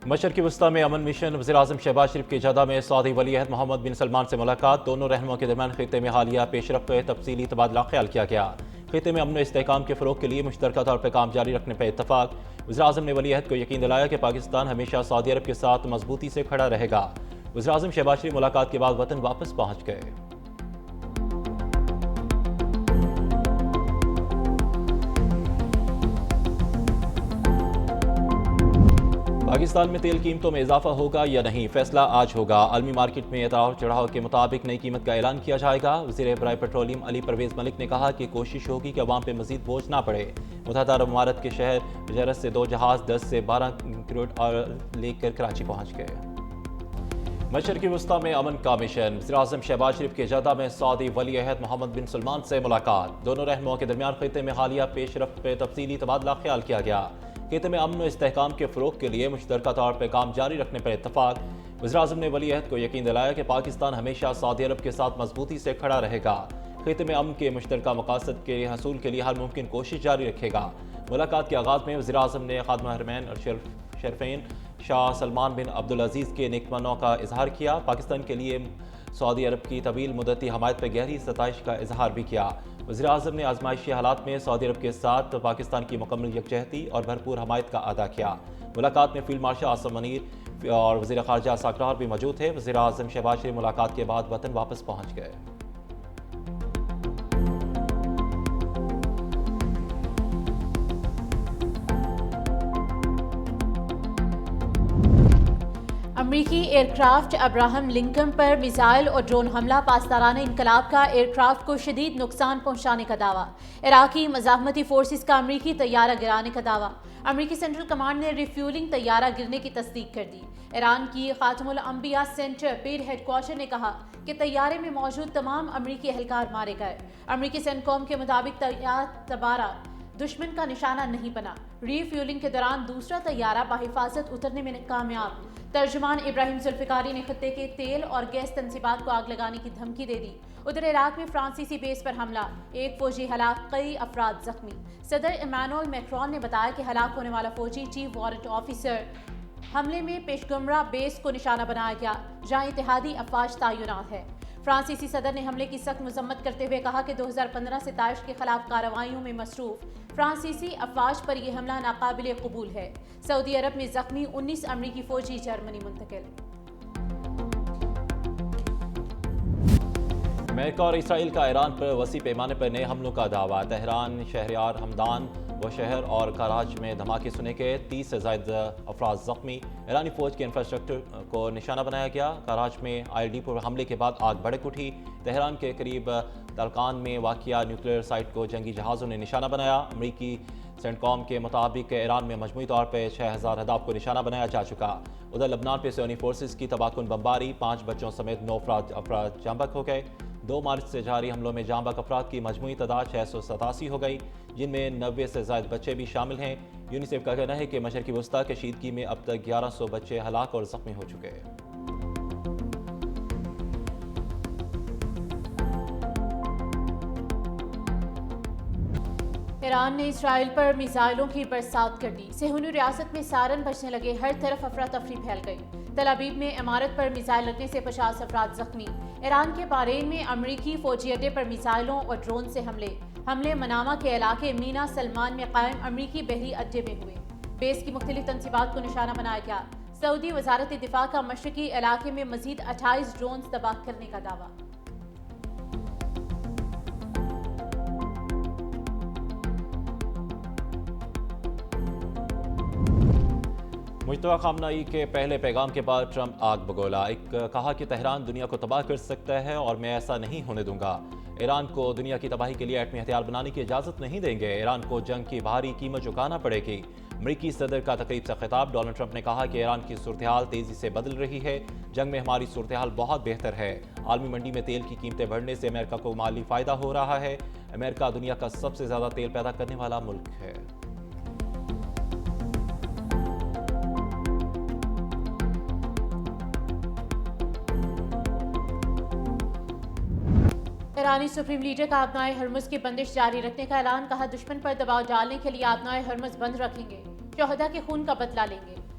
مشرقی وسطی میں امن مشن وزیراعظم شہباز شریف کی جدہ میں سعودی ولی عہد محمد بن سلمان سے ملاقات، دونوں رہنماؤں کے درمیان خطے میں حالیہ پیش رفت پہ تفصیلی تبادلہ خیال کیا گیا۔ خطے میں امن و استحکام کے فروغ کے لیے مشترکہ طور پر کام جاری رکھنے پر اتفاق۔ وزیراعظم نے ولی عہد کو یقین دلایا کہ پاکستان ہمیشہ سعودی عرب کے ساتھ مضبوطی سے کھڑا رہے گا۔ وزیراعظم شہباز شریف ملاقات کے بعد وطن واپس پہنچ گئے۔ پاکستان میں تیل قیمتوں میں اضافہ ہوگا یا نہیں، فیصلہ آج ہوگا۔ عالمی مارکیٹ میں اتار چڑھاؤ کے مطابق نئی قیمت کا اعلان کیا جائے گا۔ وزیر برائے پیٹرولیم علی پرویز ملک نے کہا کہ کوشش ہوگی کہ عوام پہ مزید بوجھ نہ پڑے۔ متحدہ عرب امارات کے شہر بجیرت سے 2 جہاز 10 سے 12 کروڈ آئل لے کر کراچی پہنچ گئے۔ مشرقی وسطی میں امن کا مشن، وزیراعظم شہباز شریف کے جدہ میں سعودی ولی عہد محمد بن سلمان سے ملاقات، دونوں رہنماؤں کے درمیان خطے میں حالیہ پیش رفت پہ تفصیلی تبادلہ خیال کیا گیا۔ خطے میں امن و استحکام کے فروغ کے لیے مشترکہ طور پر کام جاری رکھنے پر اتفاق۔ وزیراعظم نے ولی عہد کو یقین دلایا کہ پاکستان ہمیشہ سعودی عرب کے ساتھ مضبوطی سے کھڑا رہے گا۔ خطے میں امن کے مشترکہ مقاصد کے حصول کے لیے ہر ممکن کوشش جاری رکھے گا۔ ملاقات کے آغاز میں وزیراعظم نے خادم الحرمین اور شریفین شاہ سلمان بن عبدالعزیز کے نیک تمناؤں کا اظہار کیا۔ پاکستان کے لیے سعودی عرب کی طویل مدتی حمایت پر گہری ستائش کا اظہار بھی کیا۔ وزیراعظم نے آزمائشی حالات میں سعودی عرب کے ساتھ پاکستان کی مکمل یکجہتی اور بھرپور حمایت کا اعادہ کیا۔ ملاقات میں فیلڈ مارشل عاصم منیر اور وزیر خارجہ ساکرار بھی موجود تھے۔ وزیراعظم شہباز شریف ملاقات کے بعد وطن واپس پہنچ گئے۔ امریکی ایئرکرافٹ ابراہم لنکن پر میزائل اور ڈرون حملہ، پاسداران انقلاب کا ایئرکرافٹ کو شدید نقصان پہنچانے کا دعویٰ، عراقی مزاحمتی فورسز کا امریکی طیارہ گرانے کا دعویٰ۔ امریکی سینٹرل کمانڈ نے ری فیولنگ طیارہ گرنے کی تصدیق کر دی۔ ایران کی خاتم الانبیاء سینٹر پیر ہیڈ کوارٹر نے کہا کہ طیارے میں موجود تمام امریکی اہلکار مارے گئے۔ امریکی سینٹکوم کے مطابق طیارہ تبارہ دشمن کا نشانہ نہیں بنا۔ ری فیولنگ کے دوران دوسرا طیارہ بحفاظت اترنے میں کامیاب۔ ترجمان ابراہیم ذوالفقاری نے خطے کے تیل اور گیس تنصیبات کو آگ لگانے کی دھمکی دے دی۔ ادھر عراق میں فرانسیسی بیس پر حملہ، 1 فوجی ہلاک، کئی افراد زخمی۔ صدر ایمانوئل میکرون نے بتایا کہ ہلاک ہونے والا فوجی چیف وارنٹ آفیسر۔ حملے میں پیشگمرہ بیس کو نشانہ بنایا گیا جہاں اتحادی افواج تعینات ہے۔ فرانسیسی صدر نے حملے کی سخت مذمت کرتے ہوئے کہا کہ 2015 سے داعش کے خلاف کارروائیوں میں مصروف فرانسیسی افواج پر یہ حملہ ناقابل قبول ہے۔ سعودی عرب میں زخمی 19 امریکی فوجی جرمنی منتقل۔ امریکہ اور اسرائیل کا ایران پر وسیع پیمانے پر نئے حملوں کا دعویٰ، تہران، شہریار ہمدان و شہر اور کراچ میں دھماکے سنے گئے، 30 سے زائد افراد زخمی۔ ایرانی فوج کے انفراسٹرکچر کو نشانہ بنایا گیا۔ کراچ میں آئی ڈی پر حملے کے بعد آگ بھڑک اٹھی۔ تہران کے قریب تلقان میں واقع نیوکلیئر سائٹ کو جنگی جہازوں نے نشانہ بنایا۔ امریکی سینٹکوم کے مطابق ایران میں مجموعی طور پہ 6000 اہداف کو نشانہ بنایا جا چکا۔ ادھر لبنان پہ صہیونی فورسز کی تباہ کن بمباری، 5 بچوں سمیت 9 افراد جاں بحق ہو گئے۔ 2 مارچ سے جاری حملوں میں جاں بحق افراد کی مجموعی تعداد 687 ہو گئی، جن میں 90 سے زائد بچے بھی شامل ہیں۔ یونیسیف کا کہنا ہے کہ مشرقی وسطی کشیدگی میں اب تک 1100 بچے ہلاک اور زخمی ہو چکے ہیں۔ ایران نے اسرائیل پر میزائلوں کی برسات کر دی، صہیونی ریاست میں سائرن بجنے لگے، ہر طرف افراتفری پھیل گئی۔ تل ابیب میں عمارت پر میزائل لگنے سے 50 افراد زخمی۔ ایران کے بحرین میں امریکی فوجی اڈے پر میزائلوں اور ڈرون سے حملے منامہ کے علاقے مینا سلمان میں قائم امریکی بحری اڈے میں ہوئے۔ بیس کی مختلف تنصیبات کو نشانہ بنایا گیا۔ سعودی وزارت دفاع کا مشرقی علاقے میں مزید 28 ڈرونز تباہ کرنے کا دعویٰ۔ مجتبیٰ خامنہئی کے پہلے پیغام کے بعد ٹرمپ آگ بگولا، کہا کہ تہران دنیا کو تباہ کر سکتا ہے اور میں ایسا نہیں ہونے دوں گا۔ ایران کو دنیا کی تباہی کے لیے ایٹمی ہتھیار بنانے کی اجازت نہیں دیں گے۔ ایران کو جنگ کی بھاری قیمت چکانا پڑے گی۔ امریکی صدر کا تقریب سے خطاب، ڈونلڈ ٹرمپ نے کہا کہ ایران کی صورتحال تیزی سے بدل رہی ہے، جنگ میں ہماری صورتحال بہت بہتر ہے۔ عالمی منڈی میں تیل کی قیمتیں بڑھنے سے امریکہ کو مالی فائدہ ہو رہا ہے۔ امریکہ دنیا کا سب سے زیادہ تیل پیدا کرنے والا ملک ہے۔ ایرانی سپریم لیڈر کا آبنائے ہرمز کی بندش جاری رکھنے کا اعلان، کہا دشمن پر دباؤ ڈالنے کے لیے آبنائے ہرمز بند رکھیں گے، شہداء کے خون کا بدلہ لیں گے۔